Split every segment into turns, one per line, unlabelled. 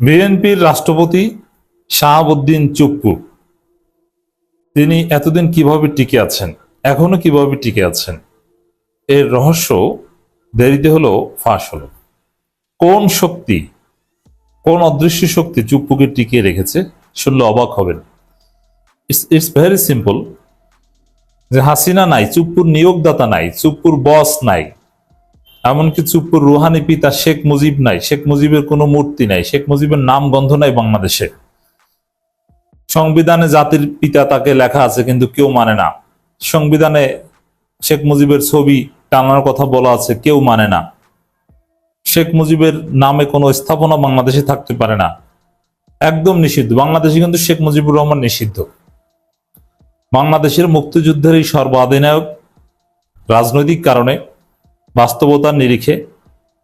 বিএনপির রাষ্ট্রপতি শাহাবুদ্দিন চুপ্পু তিনি এতদিন কিভাবে টিকে আছেন, এখনো কিভাবে টিকে আছেন, এর রহস্য দেরিতে হলেও ফাঁস হলো। কোন শক্তি, কোন অদৃশ্য শক্তি চুপ্পুকে টিকিয়ে রেখেছে শুনলে অবাক হবেন। It's very simple. যে হাসিনা নাই, চুপ্পুর নিয়োগদাতা নাই, চুপ্পুর বস নাই, এমনকি চুপ্পুর রুহানি পিতা শেখ মুজিব নাই, শেখ মুজিবের কোনো মূর্তি নাই, শেখ মুজিবের নাম গন্ধ নাই বাংলাদেশে। সংবিধানে জাতির পিতা তাকে লেখা আছে কিন্তু কেউ মানে না। সংবিধানে শেখ মুজিবের ছবি টানার কথা বলা আছে, কেউ মানে না। শেখ মুজিবের নামে কোনো স্থাপনা বাংলাদেশে থাকতে পারে না, একদম নিষিদ্ধ। বাংলাদেশে কিন্তু শেখ মুজিবুর রহমান নিষিদ্ধ। বাংলাদেশের মুক্তিযুদ্ধের এই সর্বাধিনায়ক রাজনৈতিক কারণে, বাস্তবতার নিরিখে,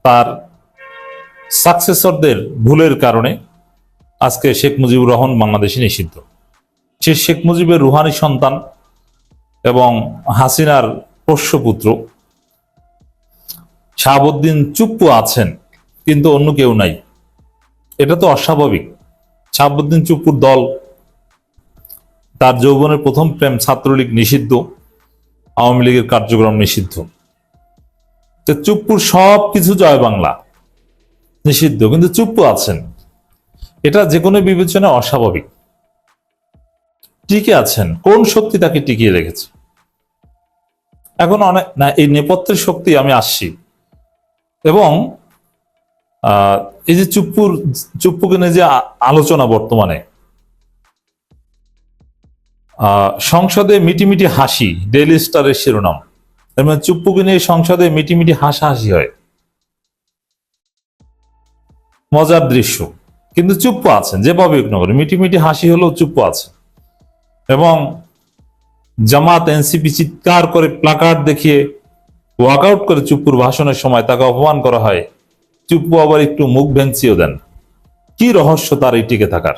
তার সাকসেসরদের ভুলের কারণে আজকে শেখ মুজিবুর রহমান বাংলাদেশে নিষিদ্ধ। সে শেখ মুজিবের রুহানি সন্তান এবং হাসিনার পোষ্যপুত্র শাহাবুদ্দিন চুপ্পু আছেন, কিন্তু অন্য কেউ নাই। এটা তো অস্বাভাবিক। শাহাবুদ্দিন চুপ্পুর দল, তার যৌবনের প্রথম প্রেম ছাত্রলীগ নিষিদ্ধ, আওয়ামী লীগের কার্যক্রম নিষিদ্ধ। তো চুপ্পুর সব কিছু জয় বাংলা নিষিদ্ধ, কিন্তু চুপ্পু আছেন। এটা যে কোনো বিবেচনায় অস্বাভাবিক। টিকে আছেন, কোন শক্তি তাকে টিকিয়ে রেখেছে? এখন অনেক না, এই নেপথ্যের শক্তি আমি আসছি। এবং এই যে চুপ্পুকে নিয়ে যে আলোচনা বর্তমানে, সংসদে মিটিমিটি হাসি ডেইলি স্টারের শিরোনাম। মানে চুপ্পুকে নিয়ে সংসদে মিটিমিটি হাসাহাসি হয়, মজার দৃশ্য। কিন্তু চুপ্পু আছেন, যেভাবে করে মিটিমিটি হাসি হলেও চুপ্পু আছেন। এবং জামাত এনসিপি চিৎকার করে প্লাকার্ড দেখিয়ে ওয়াকআউট করে চুপ্পুর ভাষণের সময় তাকে অপমান করা হয়, চুপ্পু আবার একটু মুখ ভেঙচিও দেন। কি রহস্য তার এই টিকে থাকার?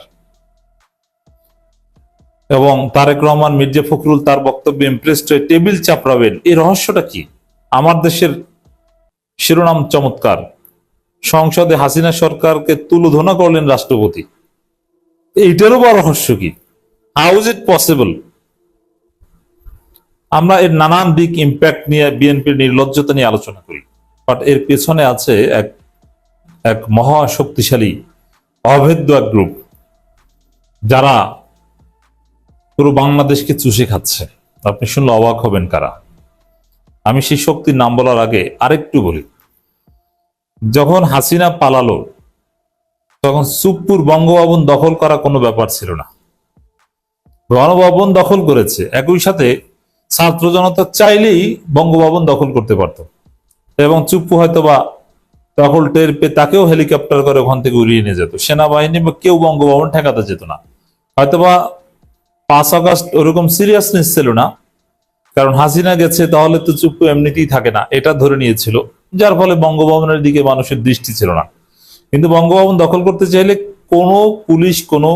এবং তারেক রহমান, মির্জা ফখরুল তার বক্তব্যে ইমপ্রেসড হয়ে টেবিল চাপড়াবেন, এই রহস্যটা কি? আমার দেশের শিরোনাম চমৎকার, সংসদে হাসিনা সরকারকে তুলোধনা করলেন রাষ্ট্রপতি। এইটারও বড় রহস্য কি? How is it possible? আমরা এর নানান দিক, ইম্প্যাক্ট নিয়ে, বিএনপির নির্লজ্জতা নিয়ে আলোচনা করি, বাট এর পেছনে আছে এক মহা শক্তিশালী অভেদ্য এক গ্রুপ, যারা পুরো বাংলাদেশকে চুষে খাচ্ছে। আপনি শুনলে অবাক হবেন কারা। আমি সেই শক্তির নাম বলার আগে আরেকটু বলি। যখন হাসিনা পালালো, তখন চুপ্পুর বঙ্গভবন দখল করা কোনো ব্যাপার ছিল না। গণভবন দখল করেছে, একই সাথে ছাত্র জনতা চাইলেই বঙ্গভবন দখল করতে পারত। এবং চুপ্পু হয়তোবা দখল টের পেয়ে তাকেও হেলিকপ্টার করে ওখান থেকে উড়িয়ে নিয়ে যেত। সেনাবাহিনী বা কেউ বঙ্গভবন ঠেকাতে যেত না। হয়তোবা 5 আগস্ট ওরকম সিরিয়াসনেস ছিল না, কারণ হাসিনা গেছে, তাহলে তো চুপ্পু এমনিতেই থাকে না, এটা ধরে নিয়েছিল, যার ফলে বঙ্গভবনের দিকে মানুষের দৃষ্টি ছিল না। কিন্তু বঙ্গভবন দখল করতে চাইলে কোনো পুলিশ, কোনো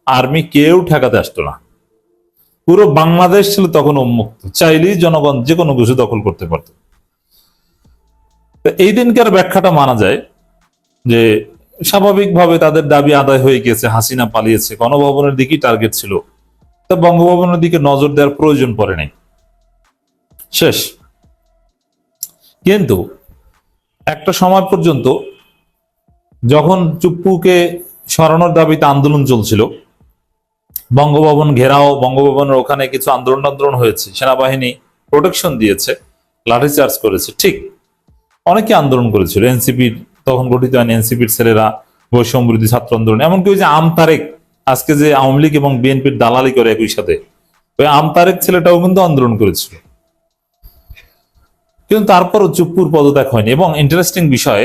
আর্মি কেউ ঠেকাতে আসতো না। পুরো বাংলাদেশ ছিল তখন উন্মুক্ত, চাইলেই জনগণ যে কোনো কিছু দখল করতে পারত। এই দিনকার ব্যাখ্যাটা মানা যায় যে স্বাভাবিকভাবে তাদের দাবি আদায় হয়ে গেছে, হাসিনা পালিয়েছে, গণভবনের দিকেই টার্গেট ছিল, তা বঙ্গভবনের দিকে নজর দেওয়ার প্রয়োজন পড়ে নাই, শেষ। কিন্তু একটা সময় পর্যন্ত যখন চুপ্পুকে সরানোর দাবিতে আন্দোলন চলছিল, বঙ্গভবন ঘেরাও, বঙ্গভবনের ওখানে কিছু আন্দোলন হয়েছে, সেনাবাহিনী প্রোটেকশন দিয়েছে, লাঠিচার্জ করেছে, ঠিক অনেকে আন্দোলন করেছিল। এনসিপির তখন গঠিত হয়নি, এনসিপির ছেলেরা, বৈষম্য বিরোধী ছাত্র আন্দোলন, এমনকি ওই যে আমতারেক, আজকে যে আওয়ামী লীগ এবং বিএনপির দালালি করে একই সাথে, ওই আমতারেক ছেলেটাও কিন্তু আন্দোলন করেছিল। কিন্তু তারপরও চুপ্পুর পদত্যাগ হয়নি। এবং ইন্টারেস্টিং বিষয়,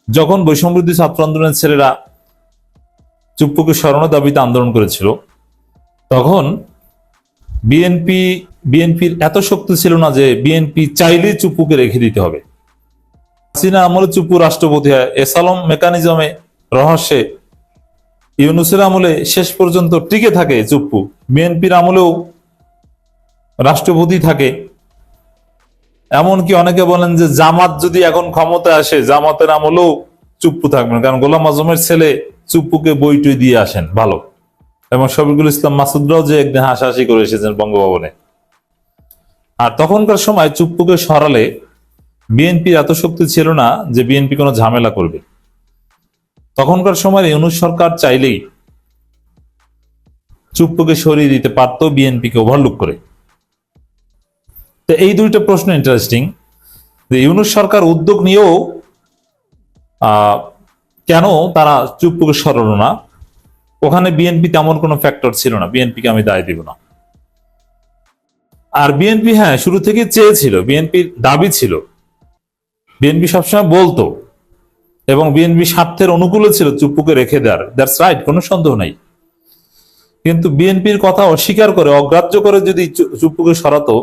যখন বৈষম্য বিরোধী ছাত্র আন্দোলনের ছেলেরা চুপ্পুকে সরানোর দাবিতে আন্দোলন করেছিল, তখন বিএনপির এত শক্তি ছিল না যে বিএনপি চাইলেই চুপ্পুকে রেখে দিতে হবে। হাসিনা আমলে চুপ্পু রাষ্ট্রপতি হয়, এসালম মেকানিজমে, রহস্যে, ইউনূসের আমলে শেষ পর্যন্ত টিকে থাকে চুপ্পু, বিএনপির আমলেও রাষ্ট্রপতি থাকে। এমনকি অনেকে বলেন যে জামাত যদি এখন ক্ষমতায় আসে, জামাতের আমলেও চুপ্পু থাকবেন, কারণ গোলাম আজমের ছেলে চুপ্পুকে বই টই দিয়ে আসেন, ভালো। এবং শফিকুল ইসলাম মাসুদরাও যে একদিন হাসাহাসি করে এসেছেন বঙ্গভবনে। আর তখনকার সময় চুপ্পুকে সরালে বিএনপির এত শক্তি ছিল না যে বিএনপি কোনো ঝামেলা করবে। তখনকার সময় ইউনূস সরকার চাইলেই চুপ্পুকে সরিয়ে দিতে পারত বিএনপিকে ওভারলুক করে। তো এই দুইটা প্রশ্ন ইন্টারেস্টিং, যে ইউনূস সরকার উদ্যোগ নিয়েও কেন তারা চুপ্পুকে সরালো না। ওখানে বিএনপি তেমন কোনো ফ্যাক্টর ছিল না, বিএনপিকে আমি দায় দিব না। আর বিএনপি হ্যাঁ শুরু থেকে চেয়েছিল, বিএনপির দাবি ছিল, বিএনপি সবসময় বলতো, এবং বিএনপি স্বার্থের অনুকূলে ছিল চুপ্পুকে রেখে দেওয়ার, দ্যাটস রাইট, কোনো সন্দেহ নাই। কিন্তু বিএনপির কথা অস্বীকার করে, অগ্রাহ্য করে যদি চুপ্পুকে সরাতো,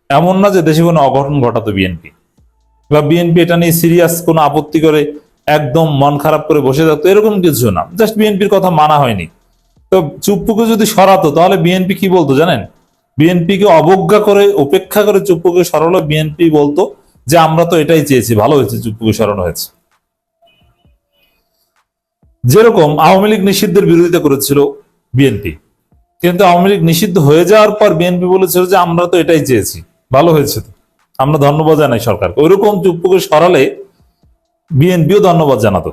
এমন না যে দেশে কোনো অঘটন ঘটাতো বিএনপি, বা বিএনপি এটা নিয়ে সিরিয়াস কোনো আপত্তি করে একদম মন খারাপ করে বসে থাকতো, এরকম কিছু না। জাস্ট বিএনপির কথা মানা হয়নি। তো চুপ্পুকে যদি সরাতো তাহলে বিএনপি কি বলতো জানেন? বিএনপিকে অবজ্ঞা করে, উপেক্ষা করে চুপ্পুকে সরালো, বিএনপি বলতো যে আমরা তো এটাই চেয়েছি, ভালো হয়েছে চুপ্পুকে সরানো হয়েছে। যেরকম আওয়ামী লীগ নিষিদ্ধের বিরোধিতা করেছিল বিএনপি, কিন্তু আওয়ামী লীগ নিষিদ্ধ হয়ে যাওয়ার পর বিএনপি বলেছিল যে আমরা তো এটাই চেয়েছি, ভালো হয়েছে, তো আমরা ধন্যবাদ জানাই সরকারকে। ওইরকম চুপ্পুকে সরালে বিএনপিও ধন্যবাদ জানাতো।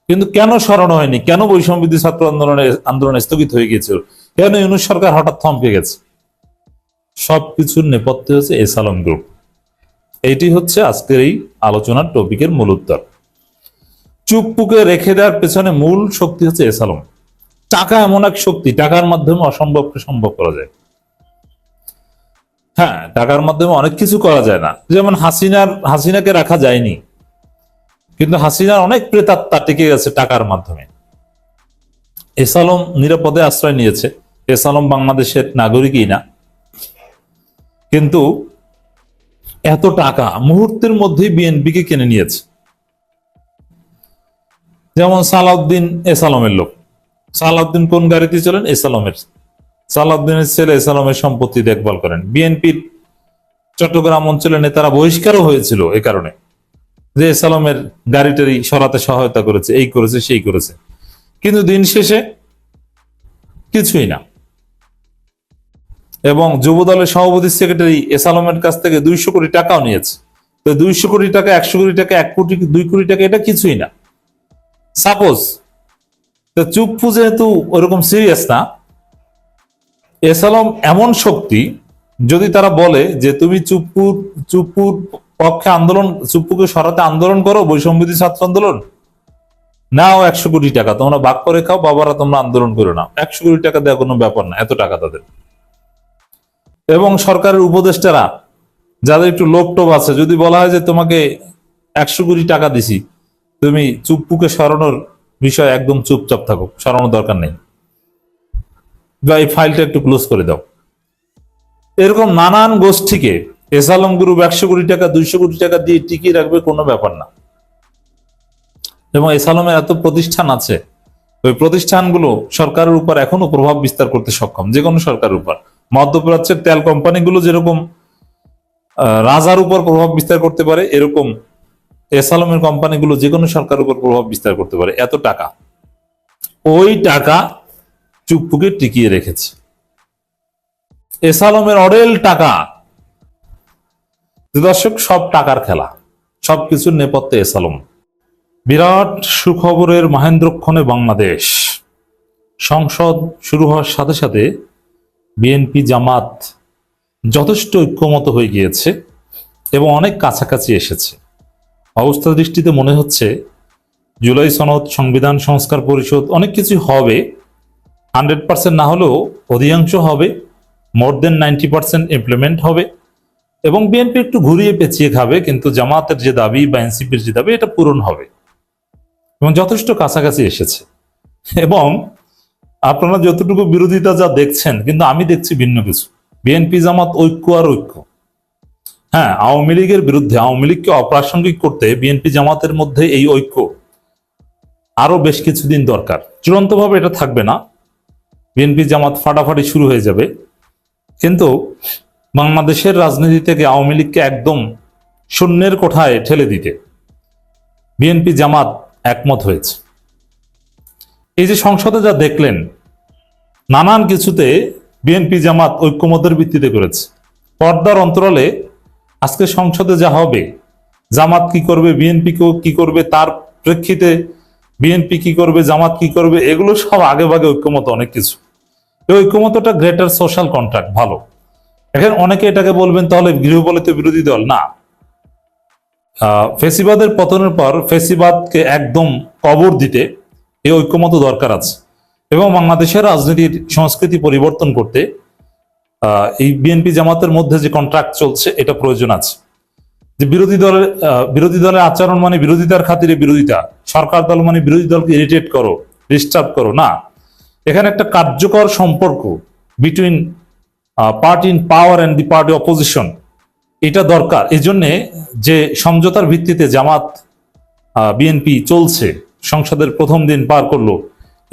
কিন্তু কেন সরানো হয়নি, কেন বৈষম্যবিরোধী ছাত্র আন্দোলন স্থগিত হয়ে গিয়েছিল, কেন ইউনূস সরকার হঠাৎ থমকে গেছে? সবকিছুর নেপথ্যে হচ্ছে এস আলম গ্রুপ। এইটি হচ্ছে আজকের এই আলোচনার টপিকের মূল উত্তর। চুপ্পুকে রেখে দেওয়ার পেছনে মূল শক্তি হচ্ছে এস আলম। টাকা এমন এক শক্তি, টাকার মাধ্যমে অসম্ভবকে সম্ভব করা যায়। হ্যাঁ, টাকার মাধ্যমে অনেক কিছু করা যায় না, যেমন হাসিনাকে রাখা যায়নি, কিন্তু হাসিনার অনেক প্রেতাত্মা টিকে গেছে টাকার মাধ্যমে। এস আলম নিরাপদে আশ্রয় নিয়েছে, এস আলম বাংলাদেশের নাগরিকই না, কিন্তু এত টাকা মুহূর্তের মধ্যেই বিএনপিকে কিনে নিয়েছে। যেমন সালাউদ্দিন এস আলমের লোক, সালাউদ্দিন কোন গাড়িতে চলেন? এস আলমের। সালাউদ্দিনের ছেলে এস আলমের সম্পত্তি দেখভাল করেন। বিএনপির চট্টগ্রাম অঞ্চলের নেতারা বহিষ্কারও হয়েছিল এ কারণে, যে এস আলমের গাড়িটারি সরাতে সহায়তা করেছে, এই করেছে সেই করেছে, কিন্তু দিন শেষে কিছুই না। এবং যুবদলের সভাপতি সেক্রেটারি এস আলমের কাছ থেকে 200 কোটি টাকাও নিয়েছে। তো 200 কোটি টাকা, 100 কোটি টাকা, 1 কোটি, 2 কোটি টাকা, এটা কিছুই না। সাপোজ তো চুপ্পু যেহেতু ওরকম সিরিয়াস না, এস আলম এমন শক্তি, যদি তারা বলে যে তুমি চুপ্পুর পক্ষে আন্দোলন, চুপ্পুকে সরাতে আন্দোলন করো, বৈষম্যবিরোধী ছাত্র আন্দোলন, নাও 100 কোটি টাকা, তোমরা ভাগ করে খাও, বাবারা তোমরা আন্দোলন করে নাও, 100 কোটি টাকা দেওয়া কোনো ব্যাপার না, এত টাকা তাদের। এবং সরকারের উপদেষ্টারা যাদের একটু লোভ টোভ আছে, যদি বলা হয় যে তোমাকে 100 কোটি টাকা দিছি, তুমি চুপ্পুকে সরানোর বিষয়ে একদম চুপচাপ থাকো, সরানোর দরকার নেই, বা এই ফাইলটা একটু ক্লোজ করে দাও। এরকম নানান গোষ্ঠীকে এস আলম গ্রুপ 100 কোটি টাকা, 200 কোটি টাকা দিয়ে টিকিয়ে রাখবে, কোনো ব্যাপার না। এবং এস আলমের এত প্রতিষ্ঠান আছে, ওই প্রতিষ্ঠানগুলো সরকারের উপর এখনো প্রভাব বিস্তার করতে সক্ষম, যে কোনো সরকারের উপর। মধ্যপ্রাচ্যের তেল কোম্পানিগুলো যেরকম রাজার উপর প্রভাব বিস্তার করতে পারে, এরকম এস আলমের কোম্পানিগুলো যে কোনো সরকারের উপর প্রভাব বিস্তার করতে পারে। এত টাকা, ওই টাকা চুপ্পুকে টিকিয়ে রেখেছে। এস আলমের অডেল টাকা। দর্শক, সব টাকার খেলা, সবকিছুর নেপথ্যে এস আলম। বিরাট সুখবরের মহেন্দ্রক্ষণে বাংলাদেশ। সংসদ শুরু হওয়ার সাথে সাথে বিএনপি জামাত যথেষ্ট ঐক্যমত হয়ে গিয়েছে এবং অনেক কাছাকাছি এসেছে। অবস্থা দৃষ্টিতে মনে হচ্ছে জুলাই সনদ, সংবিধান সংস্কার পরিষদ, অনেক কিছু হবে, 100% না হলেও অধিকাংশ হবে, মোর দেন 90% ইমপ্লিমেন্ট হবে, এবং বিএনপি একটু ঘুরিয়ে পেঁচিয়ে খাবে, কিন্তু জামাতের যে দাবি বা এনসিপির যে দাবি, এটা পূরণ হবে এবং যথেষ্ট কাছাকাছি এসেছে। এবং আপনারা যতটুকু বিরোধিতা যা দেখছেন, কিন্তু আমি দেখছি ভিন্ন কিছু। বিএনপি জামাত ঐক্য আর ঐক্য। হ্যাঁ, আওয়ামী লীগের বিরুদ্ধে, আওয়ামী লীগকে অপ্রাসঙ্গিক করতে বিএনপি জামাতের মধ্যে এই ঐক্য আরো বেশ কিছুদিন দরকার। চূড়ান্তভাবে এটা থাকবে না, বিএনপি জামাত ফাটাফাটি শুরু হয়ে যাবে, কিন্তু বাংলাদেশের রাজনীতি থেকে আওয়ামী লীগকে একদম শূন্যের কোঠায় ঠেলে দিতে বিএনপি জামাত একমত হয়েছে। এই যে সংসদে যা দেখলেন, নানান কিছুতে বিএনপি জামাত ঐক্যমতের ভিত্তিতে করেছে। পর্দার অন্তরালে আজকে সংসদে যা হবে, জামাত কি করবে, বিএনপি কি করবে, তার প্রেক্ষিতে বিএনপি কি করবে, জামাত কি করবে, এগুলো সব আগে ভাগে ঐক্যমত অনেক কিছু। এই ঐক্যমতটা গ্রেটার সোশ্যাল কন্ট্রাক্ট, ভালো। এখন অনেকে এটাকে বলবেন তাহলে গৃহপালিত বিরোধী দল না। ফেসিবাদের পতনের পর ফেসিবাদকে একদম কবর দিতে এই ঐক্যমত দরকার আছে, এবং বাংলাদেশের রাজনীতির সংস্কৃতি পরিবর্তন করতে এই বিএনপি জামাতের মধ্যে যে কন্ট্রাক্ট চলছে এটা প্রয়োজন আছে। যে বিরোধী দলের আচরণ মানে বিরোধিতার খাতিরে বিরোধিতা, সরকার দল মানে বিরোধী দলকে ইরিটেট করো, ডিস্টার্ব করো না। এখানে একটা কার্যকর সম্পর্ক between party in power and the party opposition, এটা দরকার। এই জন্যে যে সমঝোতার ভিত্তিতে জামাত বিএনপি চলছে, সংসদের প্রথম দিন পার করলো,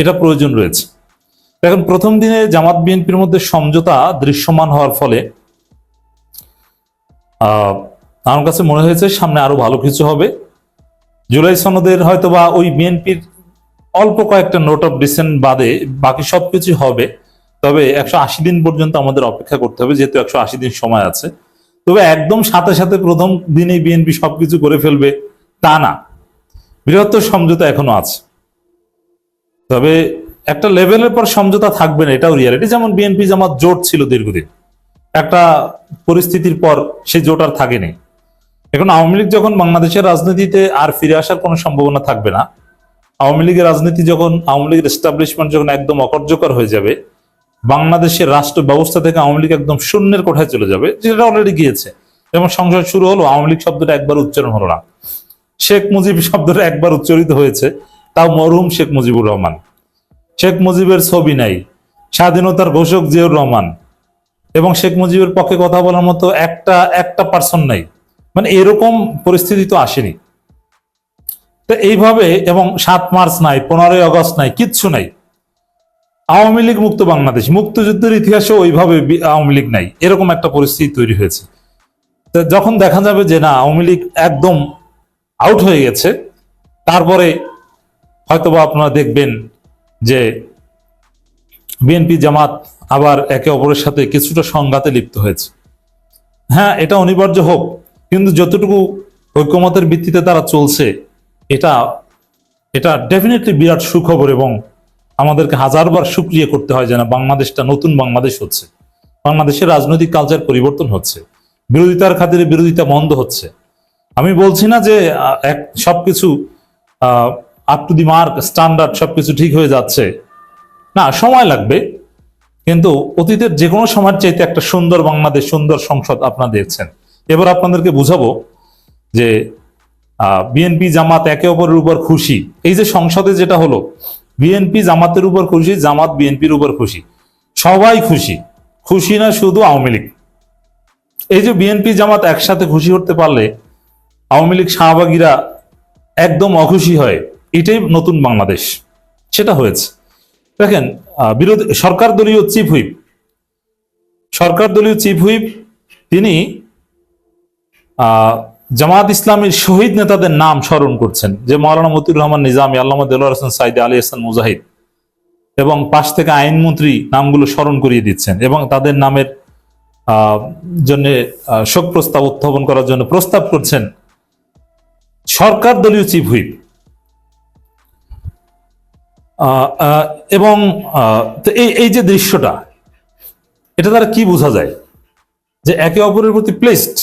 এটা প্রয়োজন রয়েছে। এখন প্রথম দিনে জামাত বিএনপির মধ্যে সমঝোতা দৃশ্যমান হওয়ার ফলে আমার কাছে মনে হয়েছে সামনে আরো ভালো কিছু হবে। জুলাই সনদের হয়তো বা ওই বিএনপির অল্প কয়েকটা নোট অফ ডিসেন্ট বাদে বাকি সবকিছু হবে। তবে 180 দিন পর্যন্ত আমাদের অপেক্ষা করতে হবে, যেহেতু 180 দিন সময় আছে। তবে একদম সাথে সাথে প্রথম দিনে বিএনপি সবকিছু করে ফেলবে তা না, বৃহত্তর সমঝোতা এখনো আছে। তবে একটা লেভেলের পর সমঝোতা থাকবে না, এটাও রিয়ালিটি। যেমন বিএনপি জামাত জোট ছিল দীর্ঘদিন, একটা পরিস্থিতির পর সেই জোট আর থাকেনি। এখন আওয়ামী লীগ যখন বাংলাদেশের রাজনীতিতে আর ফিরে আসার কোনো সম্ভাবনা থাকবে না, আওয়ামী লীগের রাজনীতি যখন, আওয়ামী লীগের এস্টাবলিশমেন্ট যখন একদম অকার্যকর হয়ে যাবে, বাংলাদেশের রাষ্ট্র ব্যবস্থা থেকে আওয়ামী লীগ একদম শূন্যের কোঠায় চলে যাবে, যেটা অলরেডি গিয়েছে। যেমন সংসদ শুরু হলো, আওয়ামী লীগ শব্দটা একবার উচ্চারণ হলো না, শেখ মুজিব শব্দটা একবার উচ্চারিত হয়েছে, তাও মরহুম শেখ মুজিবুর রহমান। শেখ মুজিবের ছবি নাই, স্বাধীনতার ঘোষক জিয়াউর রহমান, এবং শেখ মুজিবের পক্ষে কথা বলার মতো একটা পার্সন নাই। মানে এরকম পরিস্থিতি তো আসেনি। তো এইভাবে, এবং 7 মার্চ নাই, 15ই আগস্ট নাই, কিচ্ছু নাই। আওয়ামী লীগ মুক্ত বাংলাদেশ, মুক্তিযুদ্ধের ইতিহাসে ওইভাবে আওয়ামী লীগ নাই, এরকম একটা পরিস্থিতি তৈরি হয়েছে। তো যখন দেখা যাবে যে না, আওয়ামী লীগ একদম আউট হয়ে গেছে, তারপরে হয়তোবা আপনারা দেখবেন যে বিএনপি জামাত আবার একে অপরের সাথে কিছুটা সংঘাতে লিপ্ত হয়েছে। হ্যাঁ, এটা অনিবার্য হোক, কিন্তু যতটুকু ঐক্যমতের ভিত্তিতে তারা চলছে, এটা এটা ডেফিনেটলি বিরাট সুখবর, এবং আমাদেরকে হাজারবার শুকরিয়া করতে হয় যে না, বাংলাদেশটা নতুন বাংলাদেশ হচ্ছে, বাংলাদেশের রাজনৈতিক কালচার পরিবর্তন হচ্ছে, বিরোধিতার খাতিরে বিরোধিতা বন্ধ হচ্ছে। আমি বলছি না যে সবকিছু up to the mark, standard সবকিছু ঠিক হয়ে যাচ্ছে, না, সময় লাগবে। কিন্তু অতীতের যে কোনো সময়ের চাইতে একটা সুন্দর বাংলাদেশ, সুন্দর সংসদ আপনারা দেখছেন। এবার আপনাদেরকে বুঝাবো যে বিএনপি জামাত একে অপরের উপর খুশি। এই যে সংসদে যেটা হলো, বিএনপি জামাতের উপর খুশি, জামাত বিএনপির উপর খুশি, সবাই খুশি। খুশি না শুধু আওয়ামী লীগ। এই যে বিএনপি জামাত একসাথে খুশি করতে পারলে আওয়ামী লীগ শাহবাগীরা একদম অখুশি হয়, এটাই নতুন বাংলাদেশ, সেটা হয়েছে। দেখেন, সরকার দলীয় চিফ হুইপ তিনি জামাত ইসলামের শহীদ নেতাদের নাম স্মরণ করছেন, যে মাওলানা মতিউর রহমান নিজামী, আল্লামা দেলোয়ার হোসেন সাইদি, আলী হাসান মুজাহিদ, এবং পাশ থেকে আইনমন্ত্রী নামগুলো স্মরণ করিয়ে দিচ্ছেন, এবং তাদের নামের জন্য শোক প্রস্তাব উত্থাপন করার জন্য প্রস্তাব করছেন সরকার দলীয় চিফ হুইপ। এবং এই যে দৃশ্যটা, এটা দ্বারা কি বোঝা যায়? যে একে অপরের প্রতি প্লেসড,